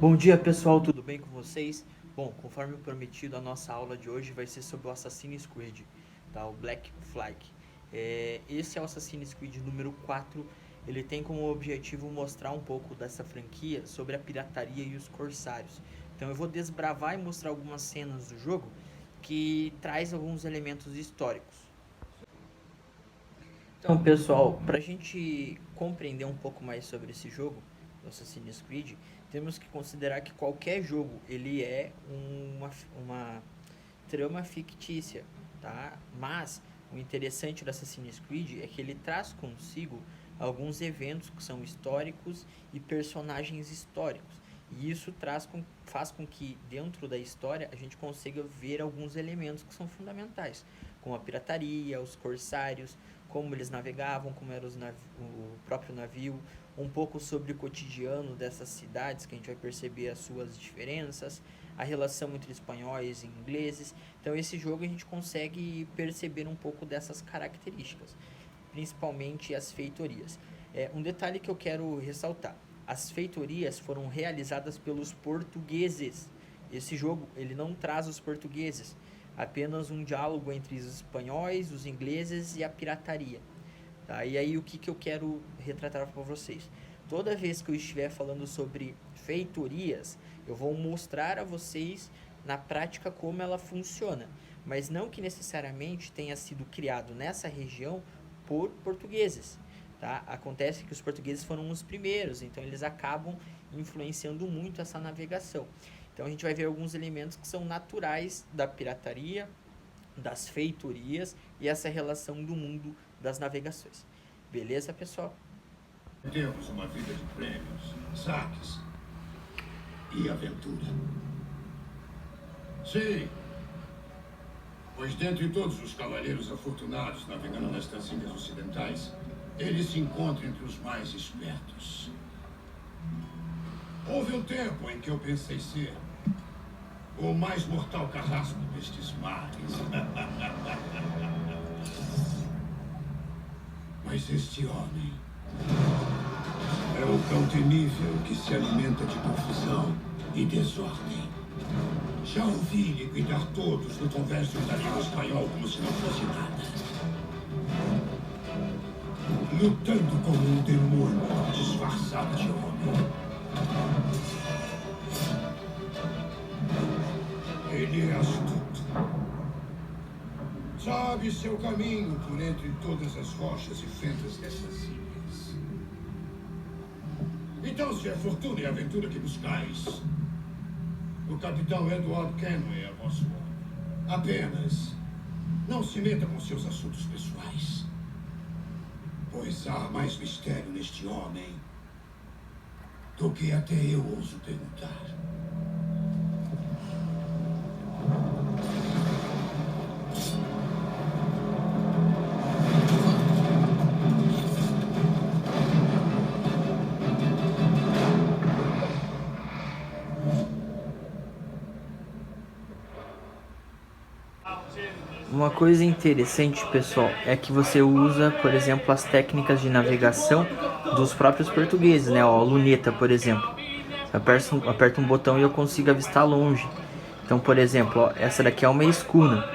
Bom dia pessoal, tudo bem com vocês? Bom, conforme prometido, a nossa aula de hoje vai ser sobre o Assassin's Creed, tá? O Black Flag. Esse é o Assassin's Creed número 4, ele tem como objetivo mostrar um pouco dessa franquia sobre a pirataria e os corsários. Então eu vou desbravar e mostrar algumas cenas do jogo que traz alguns elementos históricos. Então pessoal, para a gente compreender um pouco mais sobre esse jogo, do Assassin's Creed, temos que considerar que qualquer jogo ele é uma trama fictícia, tá? Mas o interessante do Assassin's Creed é que ele traz consigo alguns eventos que são históricos e personagens históricos. E isso faz com que dentro da história a gente consiga ver alguns elementos que são fundamentais, como a pirataria, os corsários, como eles navegavam, como era o próprio navio, um pouco sobre o cotidiano dessas cidades, que a gente vai perceber as suas diferenças, a relação entre espanhóis e ingleses. Então esse jogo a gente consegue perceber um pouco dessas características, principalmente as feitorias. Um detalhe que eu quero ressaltar: as feitorias foram realizadas pelos portugueses. Esse jogo ele não traz os portugueses, apenas um diálogo entre os espanhóis, os ingleses e a pirataria. Tá? E aí o que eu quero retratar para vocês? Toda vez que eu estiver falando sobre feitorias, eu vou mostrar a vocês na prática como ela funciona, mas não que necessariamente tenha sido criado nessa região por portugueses. Tá? Acontece que os portugueses foram os primeiros, então eles acabam influenciando muito essa navegação. Então a gente vai ver alguns elementos que são naturais da pirataria, das feitorias e essa relação do mundo das navegações. Beleza, pessoal? Temos uma vida de prêmios, saques e aventura. Sim, pois dentre todos os cavaleiros afortunados navegando nestas ilhas ocidentais, ele se encontra entre os mais espertos. Houve um tempo em que eu pensei ser o mais mortal carrasco destes mares. Mas este homem é o cão temível que se alimenta de confusão e desordem. Já ouvi liquidar todos no convés de um navio espanhol como se não fosse nada. Lutando como um demônio disfarçado de homem. Ele é astuto. Sabe seu caminho por entre todas as rochas e fendas dessas ilhas. Então, se é fortuna e aventura que buscais, o capitão Edward Kenway é vosso homem. Apenas não se meta com seus assuntos pessoais, pois há mais mistério neste homem do que até eu ouso perguntar. Uma coisa interessante, pessoal, é que você usa, por exemplo, as técnicas de navegação dos próprios portugueses, né? Ó, a luneta, por exemplo. Aperto um botão e eu consigo avistar longe. Então, por exemplo, ó, essa daqui é uma escuna.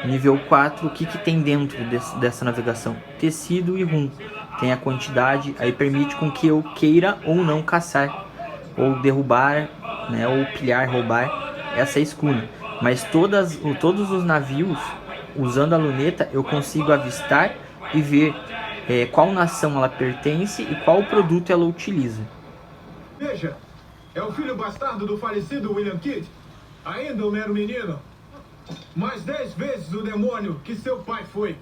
Nível 4, o que tem dentro dessa navegação? Tecido e rum. Tem a quantidade, aí permite com que eu queira ou não caçar, ou derrubar, né? Ou pilhar, roubar essa escuna. Mas todos os navios, usando a luneta, eu consigo avistar e ver qual nação ela pertence e qual produto ela utiliza. Veja, é o filho bastardo do falecido William Kidd, ainda um mero menino, mais 10 vezes o demônio que seu pai foi.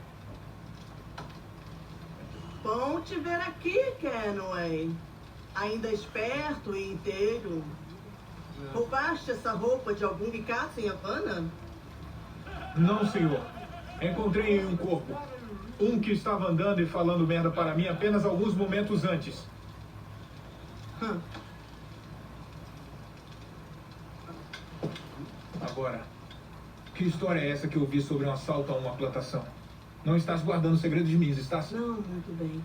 Bom te ver aqui, Kenway. Ainda esperto e inteiro. Roubaste essa roupa de algum ricaço em Havana? Não, senhor. Encontrei em um corpo. Um que estava andando e falando merda para mim apenas alguns momentos antes. Agora, que história é essa que eu vi sobre um assalto a uma plantação? Não estás guardando segredo de mim, estás? Não, muito bem.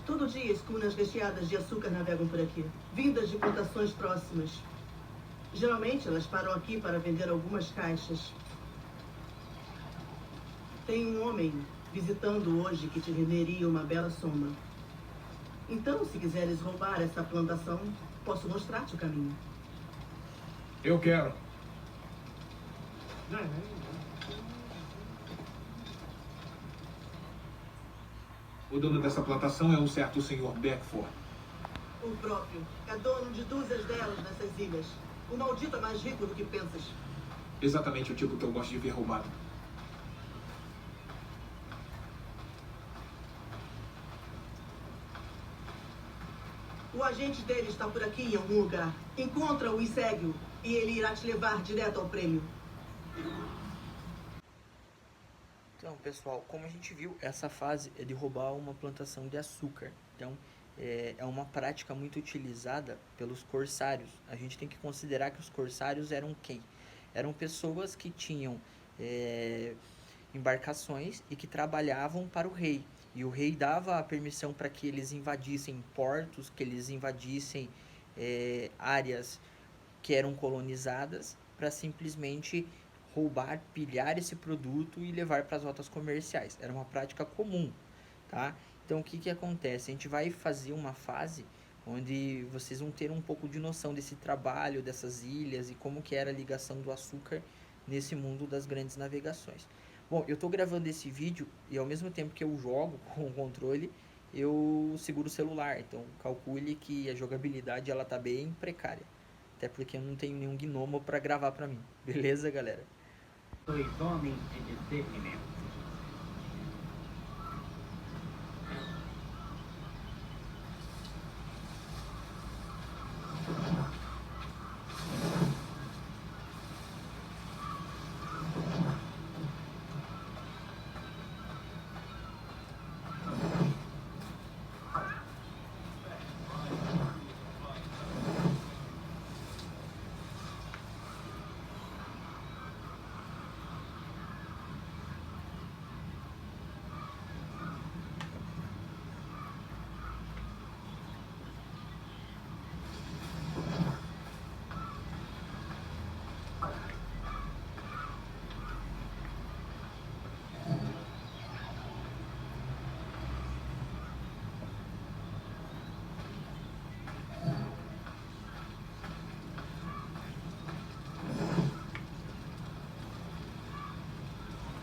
Todo dia escunas recheadas de açúcar navegam por aqui, vindas de plantações próximas. Geralmente elas param aqui para vender algumas caixas. Tem um homem visitando hoje que te renderia uma bela soma. Então, se quiseres roubar essa plantação, posso mostrar-te o caminho. Eu quero. O dono dessa plantação é um certo senhor Beckford. O próprio. É dono de dúzias delas nessas ilhas. O maldito é mais rico do que pensas. Exatamente o tipo que eu gosto de ver roubado. O agente dele está por aqui em algum lugar. Encontra-o e segue-o. E ele irá te levar direto ao prêmio. Então, pessoal, como a gente viu, essa fase é de roubar uma plantação de açúcar. Então, é uma prática muito utilizada pelos corsários. A gente tem que considerar que os corsários eram quem? Eram pessoas que tinham embarcações e que trabalhavam para o rei. E o rei dava a permissão para que eles invadissem portos, que eles invadissem áreas que eram colonizadas para simplesmente roubar, pilhar esse produto e levar para as rotas comerciais. Era uma prática comum, tá? Então, o que que acontece? A gente vai fazer uma fase onde vocês vão ter um pouco de noção desse trabalho, dessas ilhas e como que era a ligação do açúcar nesse mundo das grandes navegações. Bom, eu estou gravando esse vídeo e ao mesmo tempo que eu jogo com o controle, eu seguro o celular. Então, calcule que a jogabilidade ela tá bem precária. Até porque eu não tenho nenhum gnomo para gravar para mim. Beleza, galera? Dois homens de discernimento.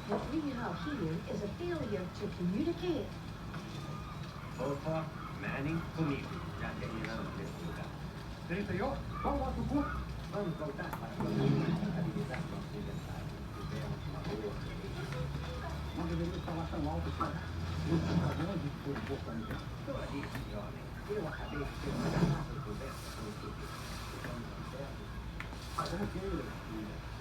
What we have here is a failure to communicate. Opa, Manning, comigo. Já terminamos esse lugar. Sim, senhor. Vamos lá pro curso. Vamos voltar para a contabilidade ocidental. Tivemos uma boa experiência. Não deveria falar tão alto, cara. Isso está longe de ser importante. Estou ali, jovem. Eu acabei de ter uma garrafa coberta com o que estamos certos. Como queira, filha.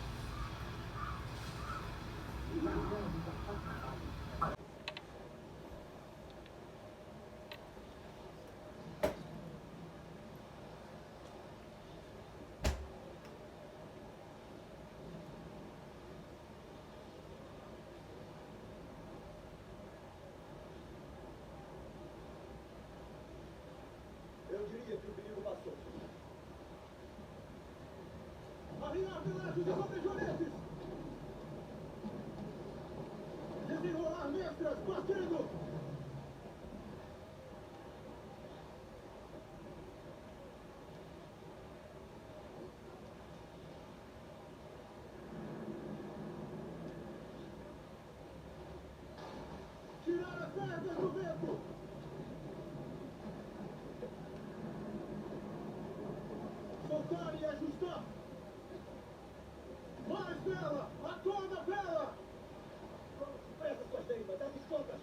Eu diria que o perigo passou. Arriar pelasgos e sobrejonetes! Desenrolar mestras, partindo! Tirar as pedras do vento! Soltar e ajustar! Mais vela! A toda vela! Presta suas deimas, dá descontas!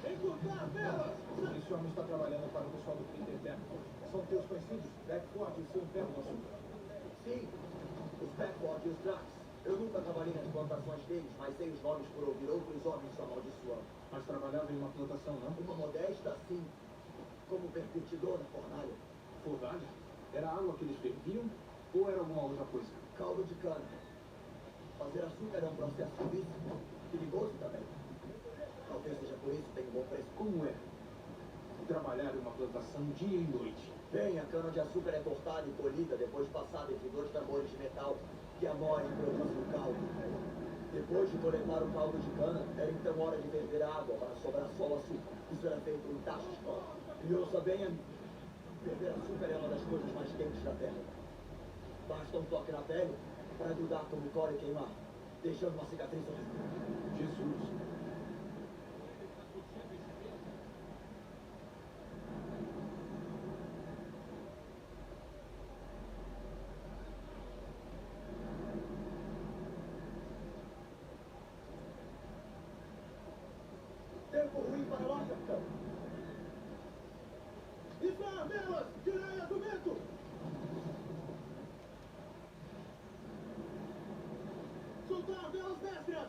Encurtar velas! Esse homem está trabalhando para o pessoal do Peter Beckford. São teus conhecidos, Beckford e o seu inferno açúcar. Sim, os Beckford e os Drax. Eu não nunca trabalhei nas plantações deles, mas sei os nomes por ouvir outros homens amaldiçoando. Mas trabalhava em uma plantação, não? Uma modesta, sim, como percutidor na fornalha. Fornalha? Era água que eles ferviam ou era alguma outra coisa? Caldo de cana. Fazer açúcar é um processo difícil, perigoso também. Talvez seja por isso que tem um bom preço. Como é trabalhar em uma plantação dia e noite? Bem, a cana-de-açúcar é cortada e colhida, depois passada entre 2 tambores de metal que a moem produz o caldo. Depois de coletar o caldo de cana, era então hora de ferver a água para sobrar só o açúcar. Isso era feito em tachos. E ouça bem, amigo, ferver açúcar é uma das coisas mais quentes da terra. Basta um toque na pele para grudar como cola e queimar, deixando uma cicatriz horrível. Jesus. Tempo ruim para nós, capitão. Isso é, velas! Tirai do vento! Soltar velas déstrias!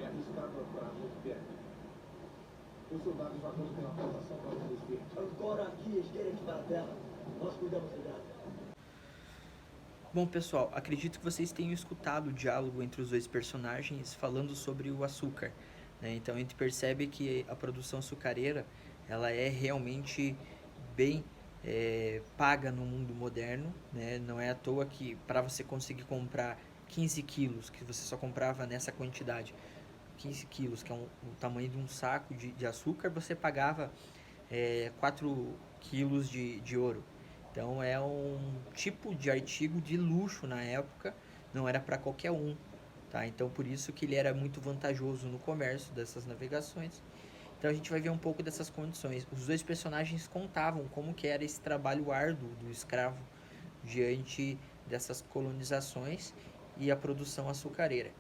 É arriscado procurar muito perto. Os soldados vagões pela plantação para nos ver. Agora aqui, esgueirem para a terra. Nós cuidamos do gado. Bom, pessoal, acredito que vocês tenham escutado o diálogo entre os dois personagens falando sobre o açúcar, né? Então a gente percebe que a produção açucareira ela é realmente bem paga no mundo moderno, né? Não é à toa que para você conseguir comprar 15 quilos, que você só comprava nessa quantidade, 15 quilos, que é o tamanho de um saco de açúcar, você pagava 4 quilos de ouro. Então é um tipo de artigo de luxo na época, não era para qualquer um, tá? Então por isso que ele era muito vantajoso no comércio dessas navegações. Então a gente vai ver um pouco dessas condições. Os dois personagens contavam como que era esse trabalho árduo do escravo diante dessas colonizações e a produção açucareira.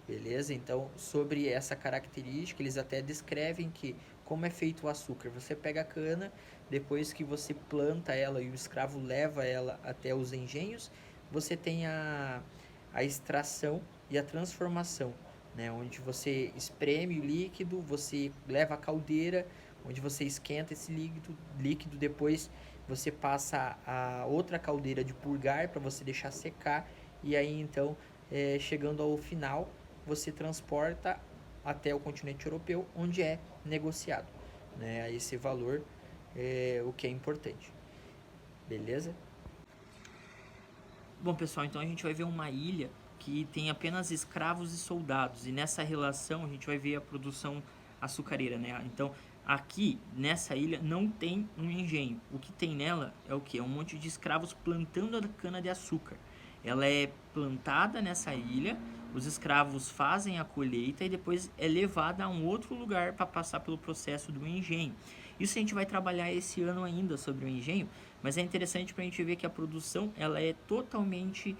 Beleza? Então, sobre essa característica, eles até descrevem que como é feito o açúcar. Você pega a cana, depois que você planta ela e o escravo leva ela até os engenhos, você tem a extração e a transformação, né? Onde você espreme o líquido, você leva a caldeira, onde você esquenta esse líquido, depois você passa a outra caldeira de purgar para você deixar secar, e aí então, chegando ao final, você transporta até o continente europeu, onde é negociado, né? Esse valor é o que é importante. Beleza? Bom, pessoal, então a gente vai ver uma ilha que tem apenas escravos e soldados, e nessa relação a gente vai ver a produção açucareira, né? Então, aqui nessa ilha não tem um engenho. O que tem nela é o que? É um monte de escravos plantando a cana de açúcar. Ela é plantada nessa ilha, os escravos fazem a colheita e depois é levada a um outro lugar para passar pelo processo do engenho. Isso a gente vai trabalhar esse ano ainda sobre o engenho, mas é interessante para a gente ver que a produção ela é totalmente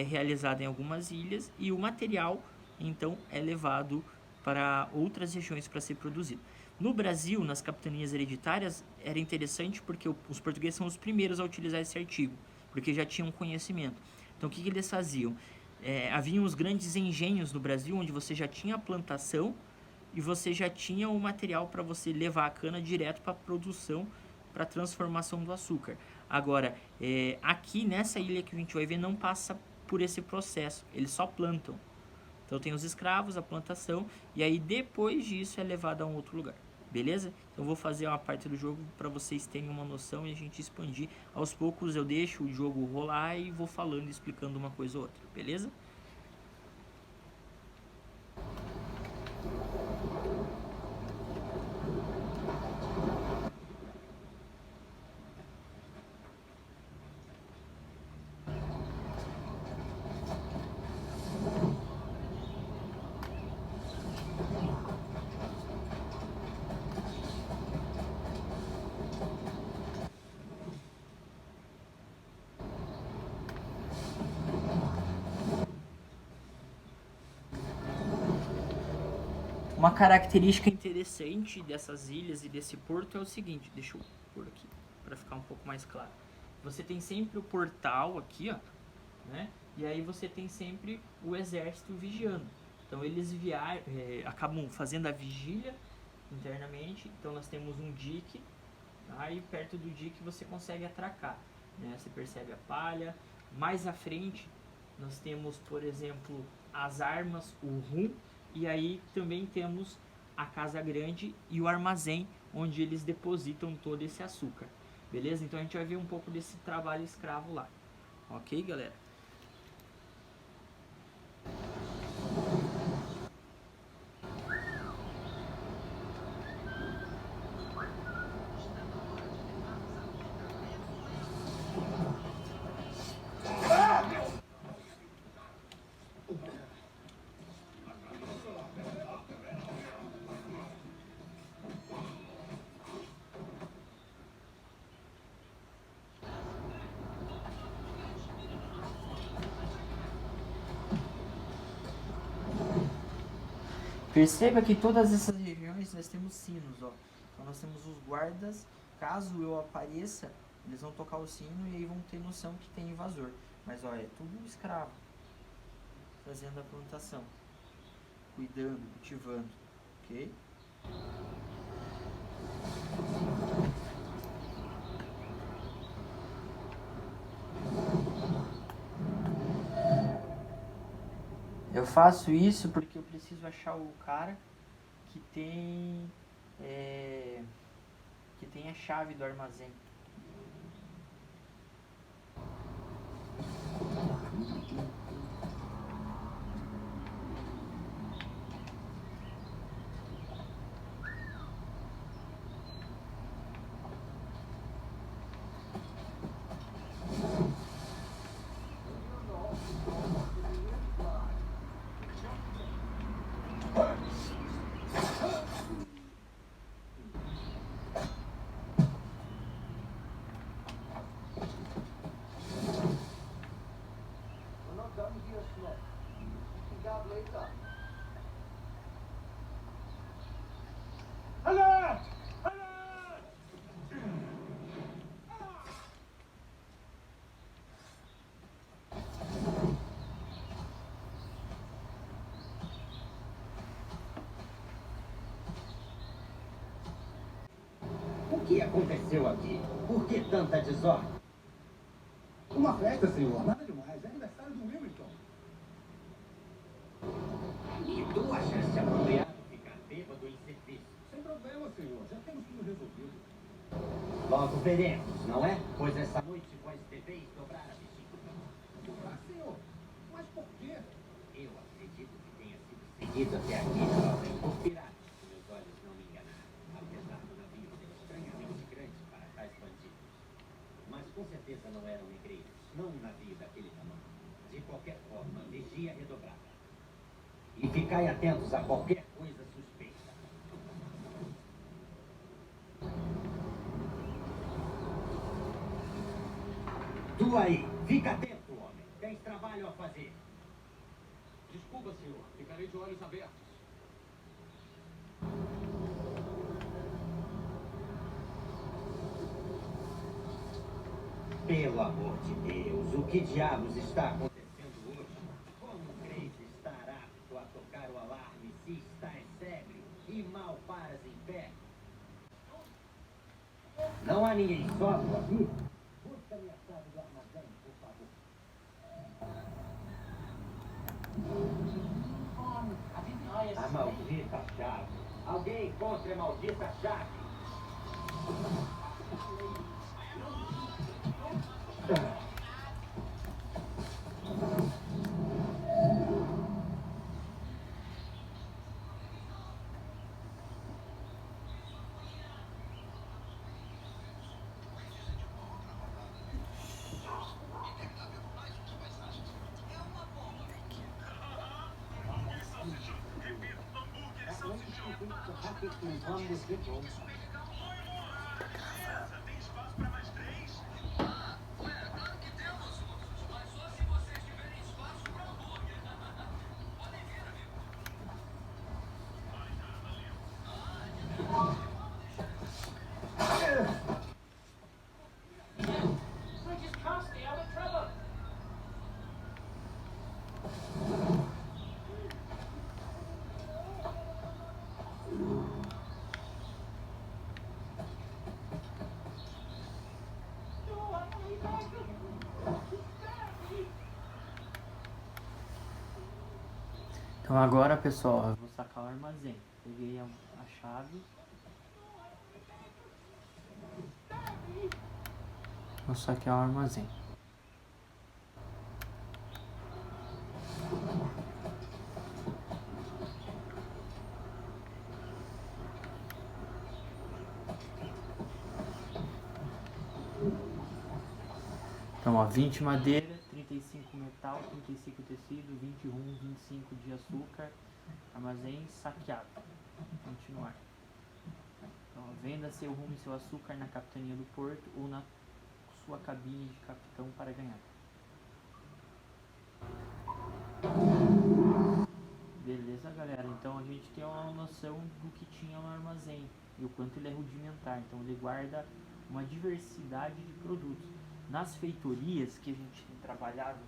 realizada em algumas ilhas e o material então é levado para outras regiões para ser produzido. No Brasil, nas capitanias hereditárias, era interessante porque os portugueses são os primeiros a utilizar esse artigo, porque já tinham conhecimento. Então, o que eles faziam? Haviam os grandes engenhos no Brasil, onde você já tinha a plantação e você já tinha o material para você levar a cana direto para a produção, para a transformação do açúcar. Agora, aqui nessa ilha que a gente vai ver, não passa por esse processo, eles só plantam. Então, tem os escravos, a plantação, e aí depois disso é levado a um outro lugar. Beleza? Então eu vou fazer uma parte do jogo para vocês terem uma noção e a gente expandir. Aos poucos eu deixo o jogo rolar e vou falando e explicando uma coisa ou outra. Beleza? Uma característica interessante dessas ilhas e desse porto é o seguinte, deixa eu pôr aqui para ficar um pouco mais claro. Você tem sempre o portal aqui, ó, né? E aí você tem sempre o exército vigiando. Então eles acabam fazendo a vigília internamente. Então nós temos um dique, aí perto do dique você consegue atracar, né? Você percebe a palha. Mais à frente nós temos, por exemplo, as armas, o rum, e aí também temos a casa grande e o armazém onde eles depositam todo esse açúcar, beleza? Então a gente vai ver um pouco desse trabalho escravo lá, ok, galera? Perceba que todas essas regiões nós temos sinos, ó. Então nós temos os guardas, caso eu apareça, eles vão tocar o sino e aí vão ter noção que tem invasor. Mas ó, é tudo escravo, fazendo a plantação, cuidando, cultivando, ok? Eu faço isso porque eu preciso achar o cara que tem a chave do armazém. Alert! Alert! O que aconteceu aqui? Por que tanta desordem? Uma festa, senhor. Nada demais. É aniversário do Wilmington. E tu achaste apropriado ficar bêbado em serviço? Sem problema, senhor. Já temos tudo resolvido. Logo veremos, não é? Pois essa noite vós deveis dobrar a vigília. Ah, senhor. Mas por quê? Eu acredito que tenha sido seguido até aqui, jovem, por piratas, se meus olhos não me enganaram. Apesar do navio ser estranhamente grande para tais bandidos. Mas com certeza não eram negreiros, não um navio daquele tamanho. De qualquer forma, vigia redobrada. E ficai atentos a qualquer coisa suspeita. Tu aí, fica atento, homem. Tens trabalho a fazer. Desculpa, senhor. Ficarei de olhos abertos. Pelo amor de Deus, o que diabos está acontecendo hoje? Como crees estar apto a tocar o alarme se estás ébrio e mal paras em pé? Não há ninguém sóbrio aqui? Busca-me a chave do armazém, por favor. A maldita chave. Alguém encontre a maldita chave. Então agora, pessoal, eu vou sacar o armazém. Peguei a chave. Vou saquear o armazém. Então, ó, 20 madeira, 35 metal, 35 tecido, 20 rum, 25 de açúcar, armazém saqueado. Continuar. Então, venda seu rum e seu açúcar na capitania do porto ou na sua cabine de capitão para ganhar. Beleza, galera? Então a gente tem uma noção do que tinha no armazém e o quanto ele é rudimentar. Então ele guarda uma diversidade de produtos. Nas feitorias que a gente tem trabalhado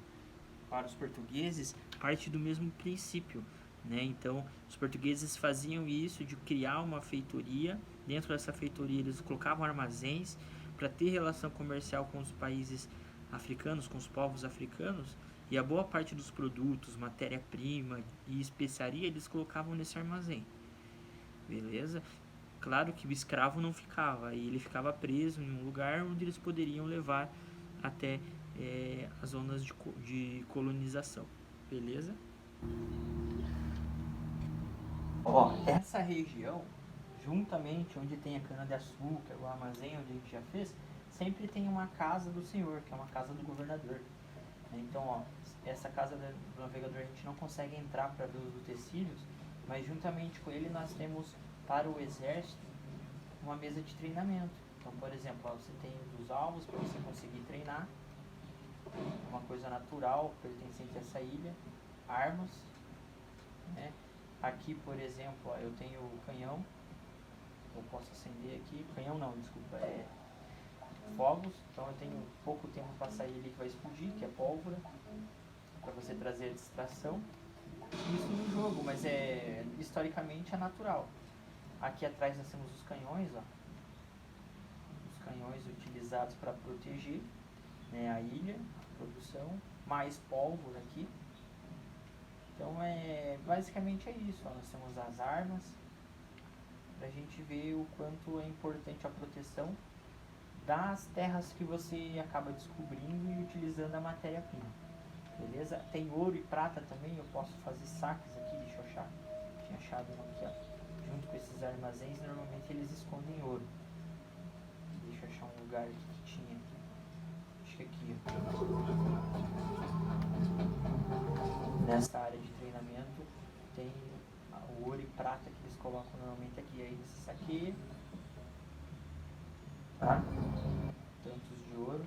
para os portugueses, parte do mesmo princípio, né? Então os portugueses faziam isso de criar uma feitoria. Dentro dessa feitoria eles colocavam armazéns para ter relação comercial com os países africanos, com os povos africanos, e a boa parte dos produtos, matéria-prima e especiaria eles colocavam nesse armazém. Beleza? Claro que o escravo não ficava, e ele ficava preso em um lugar onde eles poderiam levar até as zonas de colonização. Beleza? Ó, essa região, juntamente onde tem a cana-de-açúcar, o armazém onde a gente já fez, sempre tem uma casa do senhor, que é uma casa do governador. Então, ó, essa casa do navegador a gente não consegue entrar para ver os utensílios, mas juntamente com ele nós temos para o exército uma mesa de treinamento. Então, por exemplo, ó, você tem os alvos para você conseguir treinar, uma coisa natural pertencente a essa ilha, armas, né? Aqui, por exemplo, ó, eu tenho o canhão, eu posso acender aqui, canhão não, desculpa, fogos, então eu tenho pouco tempo para sair ali que vai explodir, que é pólvora, para você trazer a distração. Isso no jogo, mas historicamente é natural. Aqui atrás nós temos os canhões, ó, os canhões utilizados para proteger, né, a ilha, a produção, mais pólvora aqui. Então basicamente é isso, ó, nós temos as armas, para a gente ver o quanto é importante a proteção das terras que você acaba descobrindo e utilizando a matéria-prima. Beleza? Tem ouro e prata também, eu posso fazer saques aqui, deixa eu achar. Tinha achado um aqui, ó. Junto com esses armazéns, normalmente eles escondem ouro. Deixa eu achar um lugar aqui que tinha. Acho que aqui, ó. Nessa área de treinamento tem o ouro e prata que eles colocam normalmente aqui. Aí você saqueia, tá? Tantos de ouro.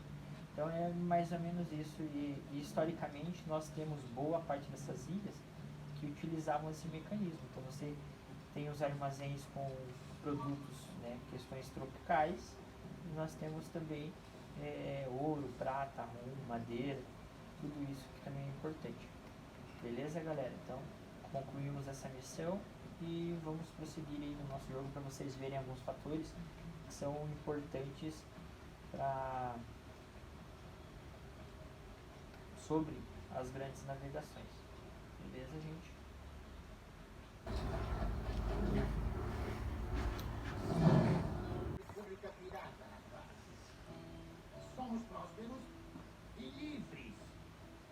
Então é mais ou menos isso. E historicamente nós temos boa parte dessas ilhas que utilizavam esse mecanismo. Então você tem os armazéns com produtos, né, questões tropicais, e nós temos também ouro, prata, rum, madeira, tudo isso que também é importante. Beleza, galera? Então concluímos essa missão e vamos prosseguir aí no nosso jogo para vocês verem alguns fatores que são importantes sobre as grandes navegações. Beleza, gente? República Pirata, rapaz. Somos prósperos e livres.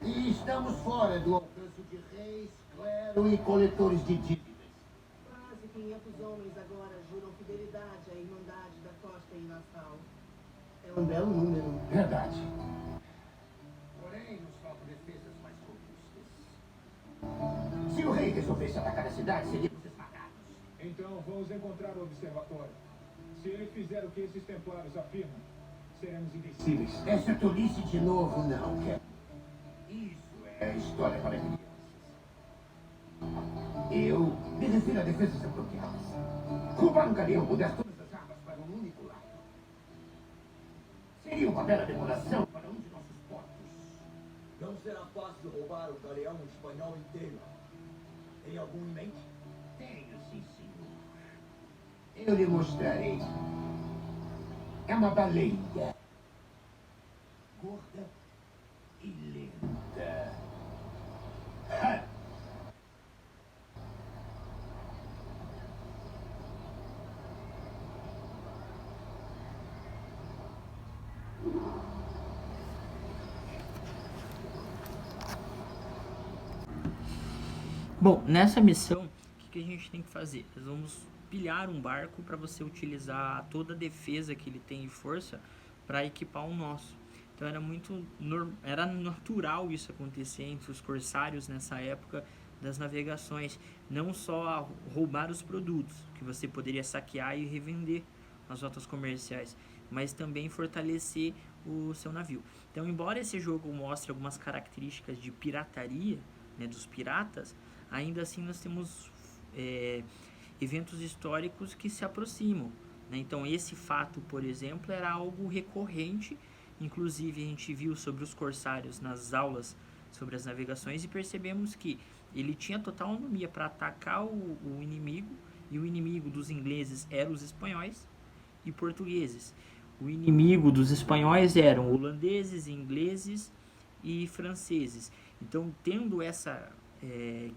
E estamos fora do alcance de reis, clero e coletores de dívidas. Quase 500 homens agora juram fidelidade à Irmandade da Costa e Nassau. É um belo número. Verdade. Porém, nos faltam defesas mais robustas. Se o rei resolvesse atacar a cidade, seríamos esmagados. Então vamos encontrar o observatório. Se ele fizer o que esses templários afirmam, seremos invencíveis. Essa tolice de novo, não, Cap. Isso é história para crianças. Eu me refiro a defesas apropriadas. Roubar um galeão, mudar todas as armas para um único lado. Seria uma bela decoração para um de nossos portos. Não será fácil roubar o galeão espanhol inteiro. Tem algum em mente? Tenho, sim, senhor. Eu lhe mostrarei. É uma baleia. Gorda e lenta. Bom, nessa missão, o que a gente tem que fazer? Nós vamos pilhar um barco para você utilizar toda a defesa que ele tem de força para equipar o nosso. Então era natural isso acontecer entre os corsários nessa época das navegações, não só roubar os produtos que você poderia saquear e revender nas rotas comerciais, mas também fortalecer o seu navio. Então, embora esse jogo mostre algumas características de pirataria, né, dos piratas, ainda assim nós temos eventos históricos que se aproximam, né? Então esse fato, por exemplo, era algo recorrente. Inclusive a gente viu sobre os corsários nas aulas sobre as navegações e percebemos que ele tinha total autonomia para atacar o inimigo, e o inimigo dos ingleses eram os espanhóis e portugueses. O inimigo dos espanhóis eram holandeses, ingleses e franceses. Então, tendo essa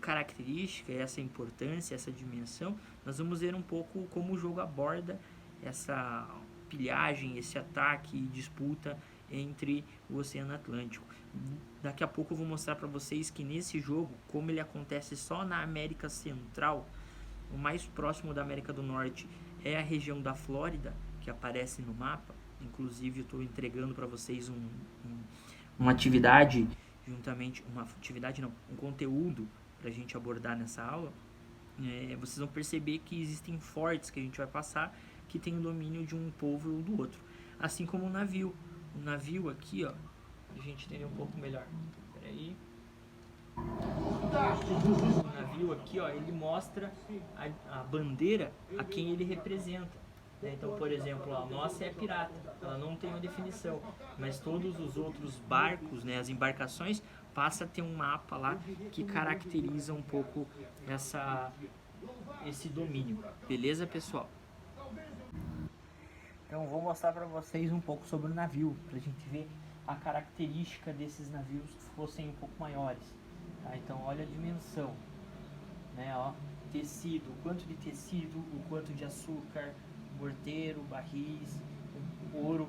característica, essa importância, essa dimensão, nós vamos ver um pouco como o jogo aborda essa pilhagem, esse ataque e disputa entre o Oceano Atlântico. Daqui a pouco eu vou mostrar para vocês que nesse jogo, como ele acontece só na América Central, o mais próximo da América do Norte é a região da Flórida, que aparece no mapa. Inclusive eu estou entregando para vocês uma atividade um conteúdo para a gente abordar nessa aula. Vocês vão perceber que existem fortes que a gente vai passar que tem o domínio de um povo ou do outro, assim como o navio. O navio aqui, ó, a gente entender um pouco melhor. Peraí. O navio aqui, ó, ele mostra a bandeira a quem ele representa. Então, por exemplo, a nossa é pirata, ela não tem uma definição, mas todos os outros barcos, né, as embarcações, passa a ter um mapa lá que caracteriza um pouco esse domínio. Beleza, pessoal? Então, vou mostrar para vocês um pouco sobre o navio, para a gente ver a característica desses navios que fossem um pouco maiores. Tá? Então, olha a dimensão, né? Ó, tecido, o quanto de tecido, o quanto de açúcar, morteiro, barris, ouro,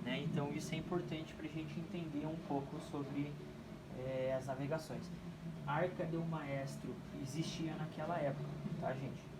né? Então isso é importante para a gente entender um pouco sobre as navegações. A Arca del Maestro existia naquela época, tá, gente?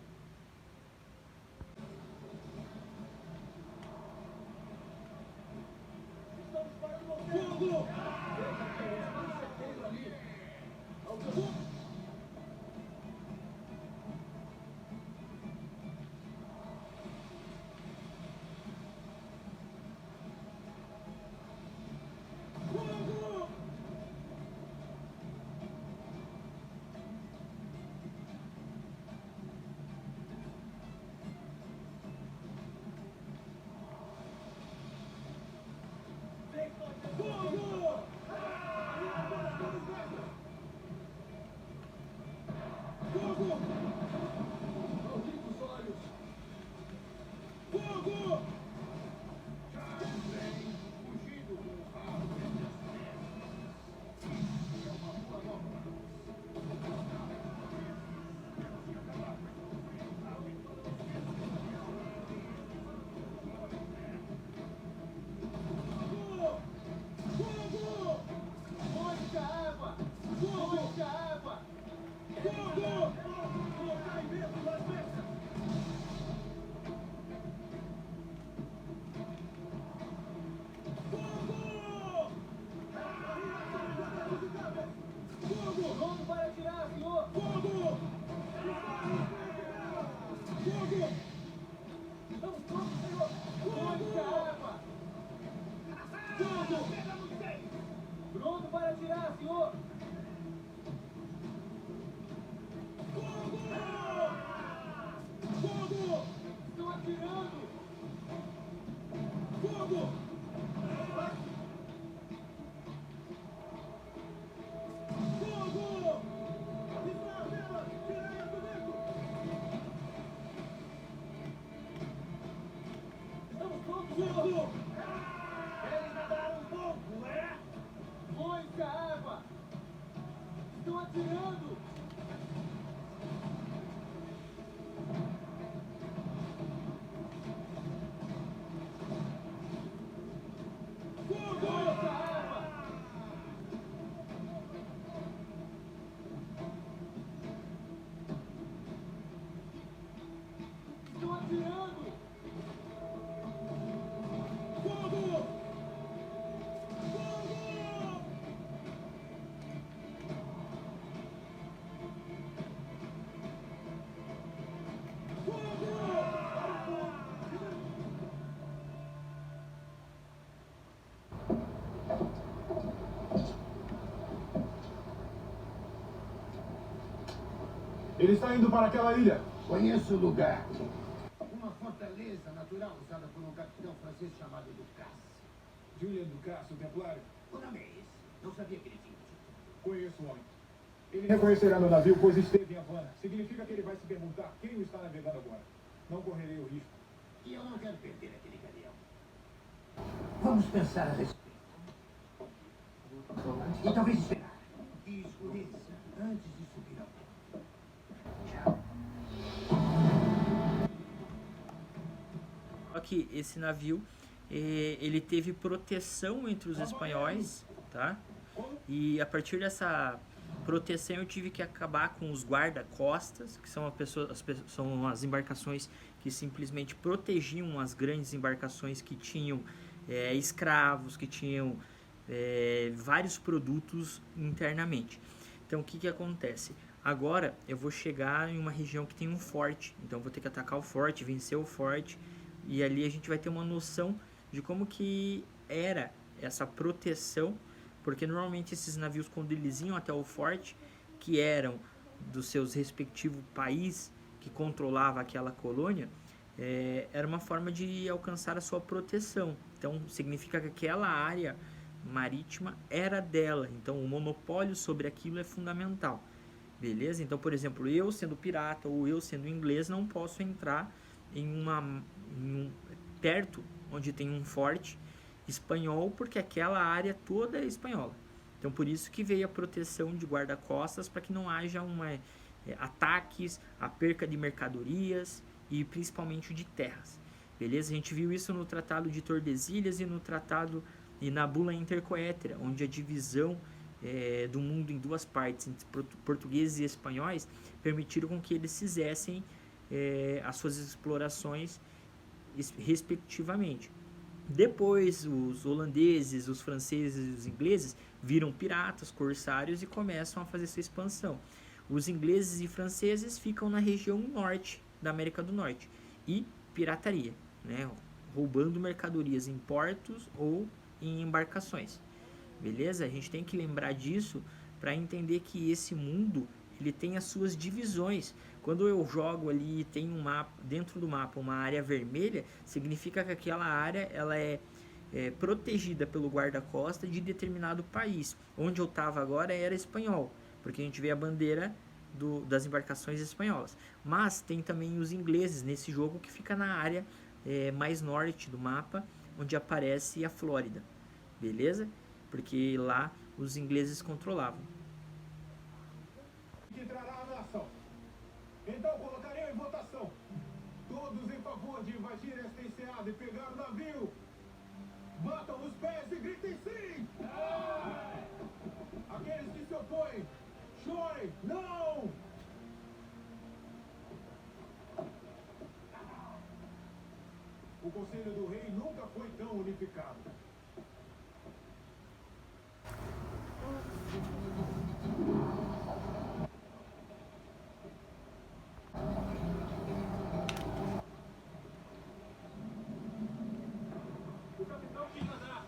Pronto para atirar, senhor! Fogo! Estão atirando! Fogo! Fogo! Estamos prontos, senhor! Eles nadaram um pouco, é? Muita água! Estão atirando! Ele está indo para aquela ilha. Conheço o lugar. Uma fortaleza natural usada por um capitão francês chamado Ducasse. Julian Ducasse, o Templário. O nome é esse. Não sabia que ele tinha. Conheço o homem. Ele reconhecerá meu navio, pois esteve em Havana. Significa que ele vai se perguntar quem o está navegando agora. Não correrei o risco. E eu não quero perder aquele galeão. Vamos pensar a respeito. E talvez esperar que escureça antes de subir ao pé. Tchau. Só que esse navio, ele teve proteção entre os espanhóis, tá? E a partir dessa proteção eu tive que acabar com os guarda-costas, que são são as embarcações que simplesmente protegiam as grandes embarcações que tinham escravos, que tinham vários produtos internamente. Então o que que acontece? Agora eu vou chegar em uma região que tem um forte, então eu vou ter que atacar o forte, vencer o forte, e ali a gente vai ter uma noção de como que era essa proteção, porque normalmente esses navios, quando eles iam até o forte, que eram dos seus respectivos países que controlava aquela colônia, era uma forma de alcançar a sua proteção. Então significa que aquela área marítima era dela, então o monopólio sobre aquilo é fundamental, beleza? Então, por exemplo, eu sendo pirata ou eu sendo inglês não posso entrar perto onde tem um forte espanhol, porque aquela área toda é espanhola. Então por isso que veio a proteção de guarda-costas, para que não haja ataques, a perca de mercadorias e principalmente de terras, beleza? A gente viu isso no Tratado de Tordesilhas e no Tratado e na Bula Intercoetera, onde a divisão do mundo em duas partes, entre portugueses e espanhóis, permitiram com que eles fizessem as suas explorações respectivamente. Depois os holandeses, os franceses e os ingleses viram piratas, corsários e começam a fazer sua expansão. Os ingleses e franceses ficam na região norte da América do Norte e pirataria, né? Roubando mercadorias em portos ou em embarcações, beleza? A gente tem que lembrar disso para entender que esse mundo ele tem as suas divisões. Quando eu jogo ali e tem um mapa, dentro do mapa uma área vermelha, significa que aquela área ela é protegida pelo guarda-costa de determinado país. Onde eu estava agora era espanhol, porque a gente vê a bandeira das embarcações espanholas. Mas tem também os ingleses nesse jogo, que fica na área mais norte do mapa, onde aparece a Flórida, beleza? Porque lá os ingleses controlavam. Que entrará na ação. Então colocarei em votação. Todos em favor de invadir esta enseada e pegar o navio. Batam os pés e gritem sim! Aqueles que se opõem, chorem não! O Conselho do Rei nunca foi tão unificado. O capitão quis nadar.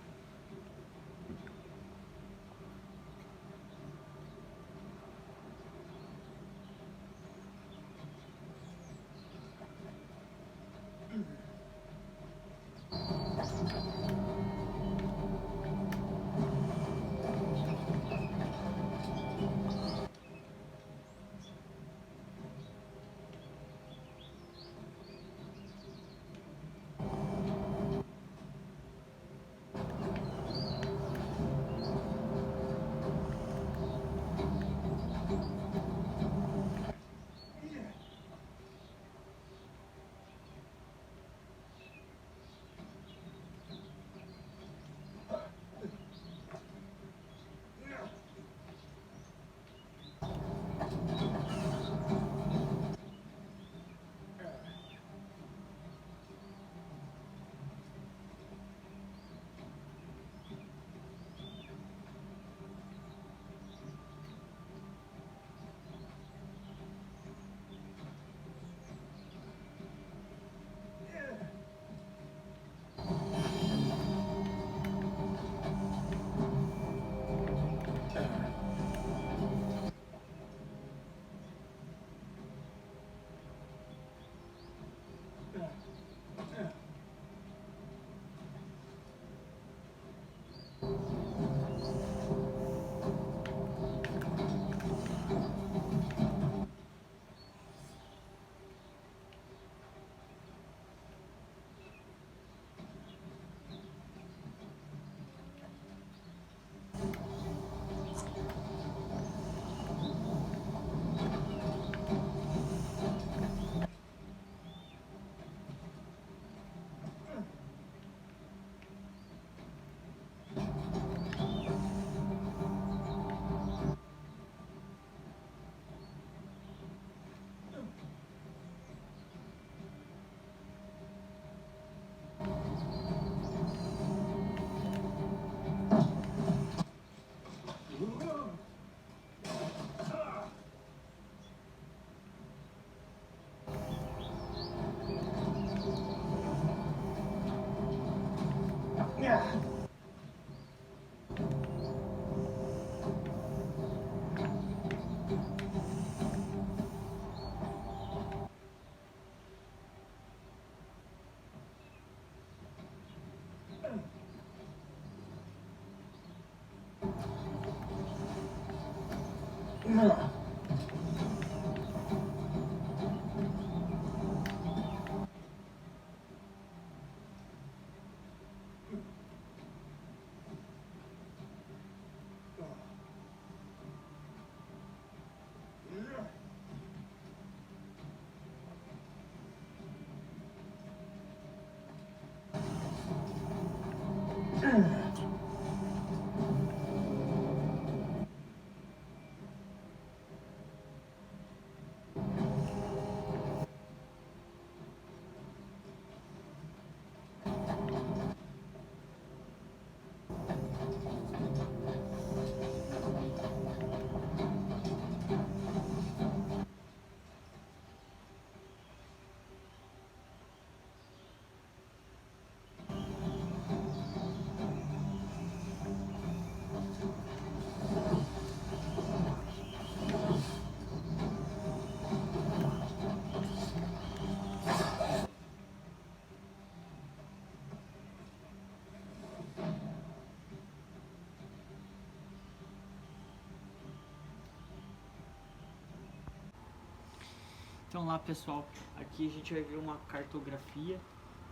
Então lá, pessoal, aqui a gente vai ver uma cartografia,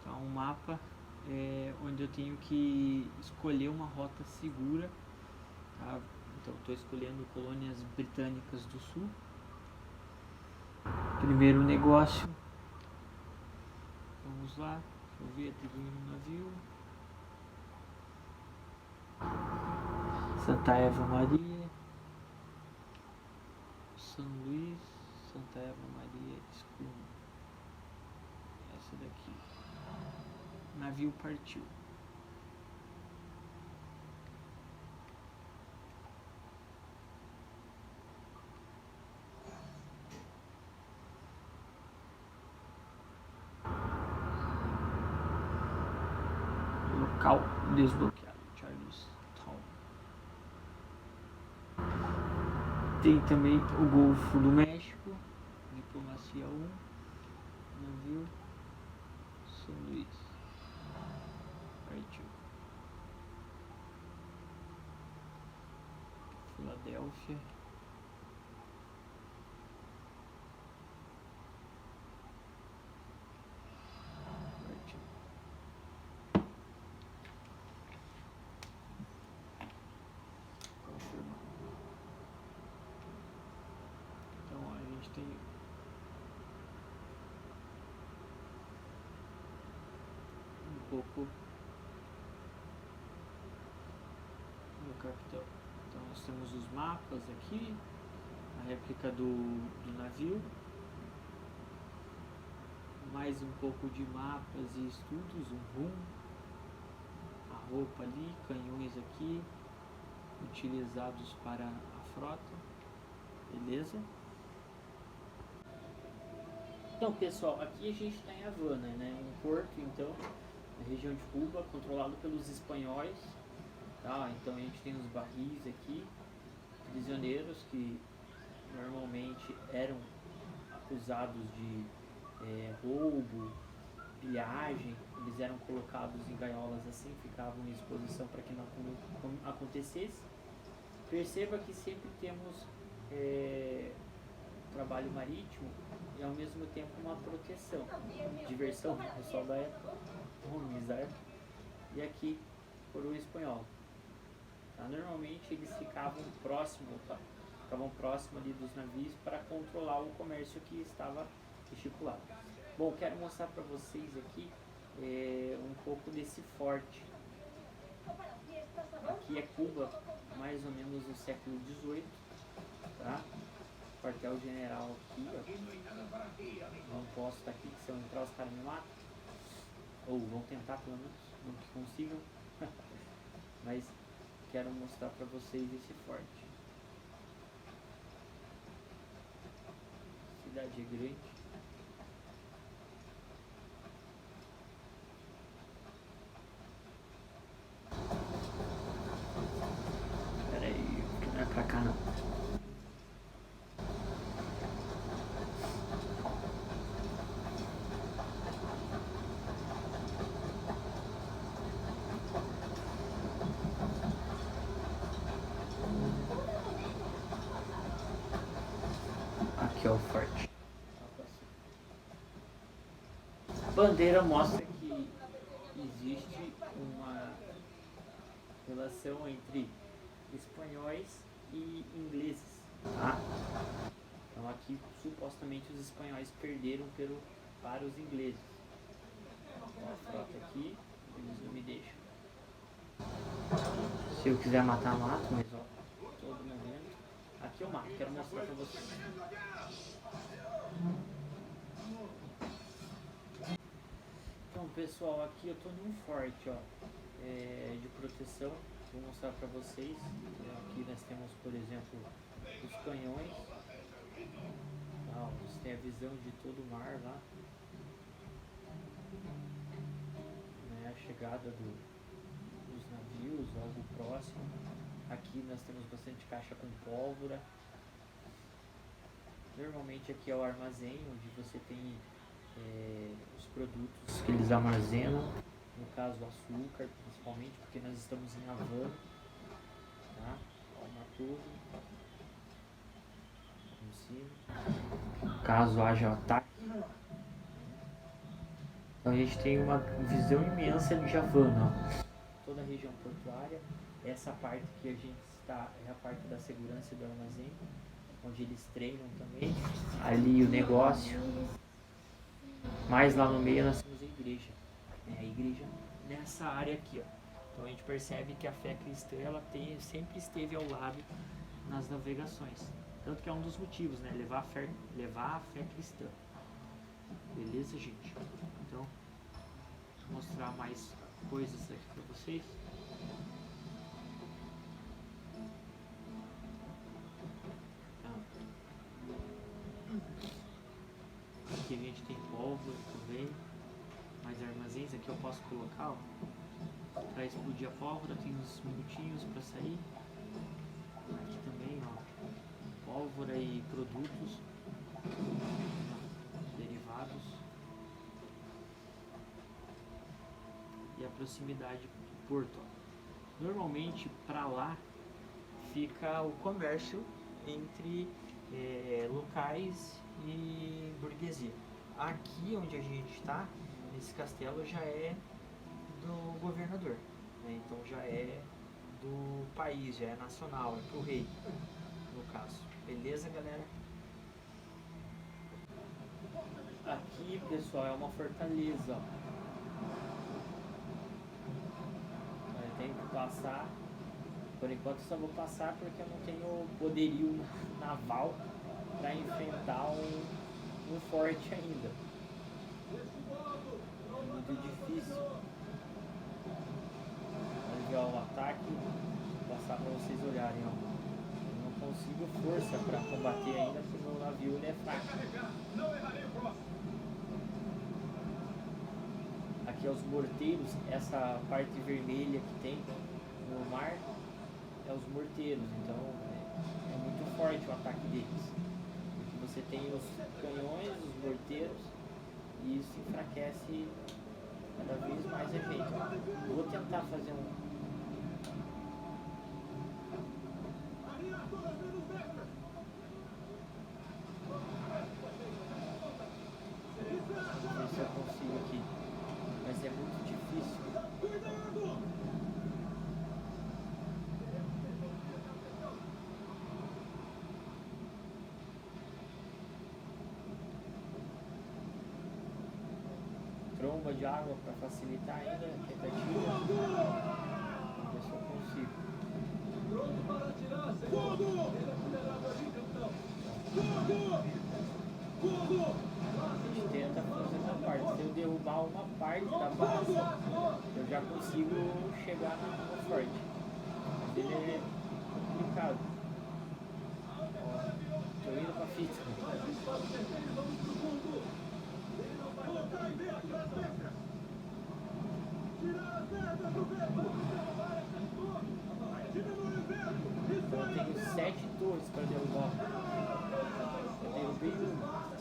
tá? Um mapa onde eu tenho que escolher uma rota segura, tá? Então estou escolhendo colônias britânicas do sul. Primeiro negócio, vamos lá, deixa eu ver, atribuir um navio. Santa Eva Maria, São Luís, Santa Eva Maria, Escuma. Essa daqui. O navio partiu. Local desbloqueado, Charlestown. Tem também o Golfo do México, Diplomacia 1, navio São Luís, partiu. Filadélfia, partiu. Confirmar. Então a gente tem um pouco do capital. Então nós temos os mapas aqui, a réplica do navio, mais um pouco de mapas e estudos, um rumo, a roupa ali, canhões aqui, utilizados para a frota, beleza? Então pessoal, aqui a gente está em Havana, né? Um porto, então, na região de Cuba, controlado pelos espanhóis, tá? Então a gente tem os barris aqui, prisioneiros que normalmente eram acusados de roubo, pilhagem, eles eram colocados em gaiolas assim, ficavam em exposição para que não acontecesse. Perceba que sempre temos trabalho marítimo e ao mesmo tempo uma proteção, diversão do pessoal da época, colonizar, e aqui coroa espanhola. Tá? Normalmente eles ficavam próximo ali dos navios para controlar o comércio que estava estipulado. Bom, quero mostrar para vocês aqui um pouco desse forte. Aqui é Cuba, mais ou menos no século XVIII, tá? Quartel-general aqui, ó. Não posso estar aqui, que se eu entrar os caras me matam. Ou vão tentar pelo menos, não que consigam. Mas quero mostrar para vocês esse forte. Cidade é grande. Pera aí, não é pra cá não. Aqui é o forte. A bandeira mostra que existe uma relação entre espanhóis e ingleses, tá? Então aqui supostamente os espanhóis perderam para os ingleses. Ó, a frota aqui, eles não me deixam. Se eu quiser matar, mato, mas ó, todo momento. Aqui eu mato, quero mostrar pra vocês. Então pessoal, aqui eu tô num forte, ó, de proteção. Vou mostrar pra vocês. Aqui nós temos, por exemplo, os canhões. Tá, você tem a visão de todo o mar lá. Né, a chegada dos navios, algo próximo. Aqui nós temos bastante caixa com pólvora. Normalmente aqui é o armazém, onde você tem os produtos que eles armazenam. No caso, o açúcar, principalmente, porque nós estamos em Havana. Tá? Uma torre. Em cima. Caso haja ataque. Então a gente tem uma visão imensa de Havana. Ó. Toda a região portuária. Essa parte que a gente está é a parte da segurança do armazém, onde eles treinam também. Ali o negócio. Mais lá no meio nós temos a igreja. A igreja nessa área aqui, ó. Então a gente percebe que a fé cristã ela sempre esteve ao lado nas navegações. Tanto que é um dos motivos, né? Levar a fé cristã. Beleza, gente? Então, vou mostrar mais coisas aqui para vocês. Aqui a gente tem pólvora também. Mais armazéns, aqui eu posso colocar, ó, para explodir a pólvora, tem uns minutinhos para sair. Aqui também, ó, pólvora e produtos derivados. E a proximidade do porto, ó. Normalmente para lá fica o comércio entre locais e burguesia. Aqui onde a gente está, esse castelo já é do governador, né? Então já é do país, já é nacional, é pro rei, no caso. Beleza, galera? Aqui, pessoal, é uma fortaleza, ó. Eu tenho que passar. Por enquanto só vou passar porque eu não tenho poderio naval para enfrentar um forte ainda. Muito difícil. Vamos ver o ataque. Vou passar para vocês olharem, ó. Eu não consigo força para combater ainda porque o meu navio ele é fraco. Aqui é os morteiros, essa parte vermelha que tem no mar é os morteiros, então é muito forte o ataque deles. Porque você tem os canhões, os morteiros, e isso enfraquece cada vez mais a gente. Eu vou tentar fazer um... Não sei se eu consigo aqui, mas é muito difícil. Tromba de água para facilitar ainda a tentativa. Vamos ver se eu consigo. Pronto para atirar, senhor. A gente tenta fazer uma parte. Se eu derrubar uma parte da base, eu já consigo chegar no forte. Mas ele é complicado. Tô indo pra fita. Eu tenho 7 torres para derrubar. Eu derrubei uma.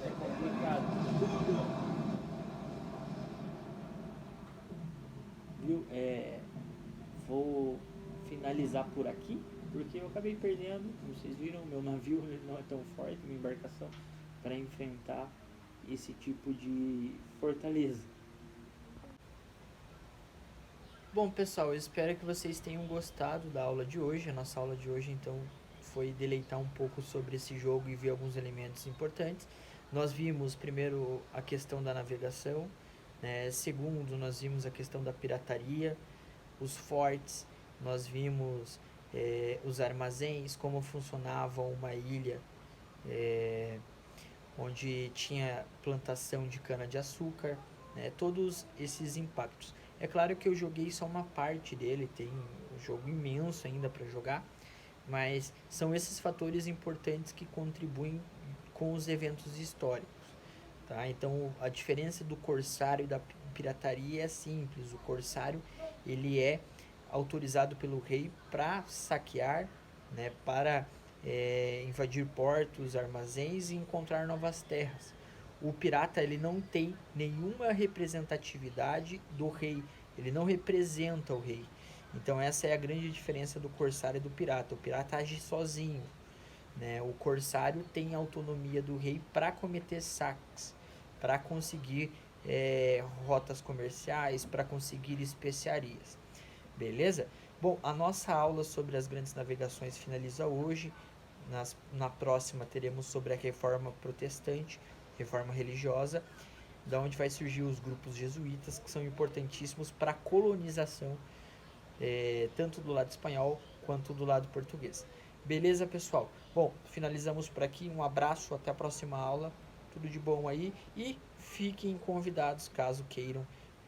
É complicado. Viu? finalizar por aqui, porque eu acabei perdendo, como vocês viram, meu navio ele não é tão forte, minha embarcação, para enfrentar esse tipo de fortaleza. Bom, pessoal, eu espero que vocês tenham gostado da aula de hoje. A nossa aula de hoje, então, foi deleitar um pouco sobre esse jogo e ver alguns elementos importantes. Nós vimos, primeiro, a questão da navegação, né? Segundo, nós vimos a questão da pirataria, os fortes, nós vimos os armazéns, como funcionava uma ilha onde tinha plantação de cana-de-açúcar, né? Todos esses impactos. É claro que eu joguei só uma parte dele, tem um jogo imenso ainda para jogar, mas são esses fatores importantes que contribuem com os eventos históricos. Tá? Então, a diferença do corsário e da pirataria é simples. O corsário ele é autorizado pelo rei para saquear, né, para invadir portos, armazéns e encontrar novas terras. O pirata ele não tem nenhuma representatividade do rei, ele não representa o rei. Então essa é a grande diferença do corsário e do pirata. O pirata age sozinho, né? O corsário tem autonomia do rei para cometer saques, para conseguir rotas comerciais, para conseguir especiarias. Beleza? Bom, a nossa aula sobre as grandes navegações finaliza hoje. Na próxima teremos sobre a reforma protestante, reforma religiosa, da onde vai surgir os grupos jesuítas, que são importantíssimos para a colonização, tanto do lado espanhol quanto do lado português. Beleza, pessoal? Bom, finalizamos por aqui. Um abraço, até a próxima aula. Tudo de bom aí. E fiquem convidados, caso queiram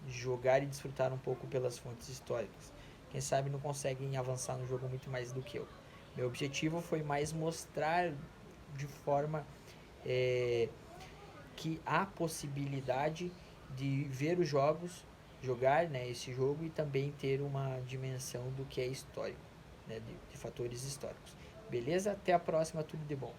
jogar e desfrutar um pouco pelas fontes históricas. Quem sabe não conseguem avançar no jogo muito mais do que eu. Meu objetivo foi mais mostrar de forma que há possibilidade de ver os jogos, jogar, né, esse jogo e também ter uma dimensão do que é histórico, né, de fatores históricos. Beleza? Até a próxima, tudo de bom.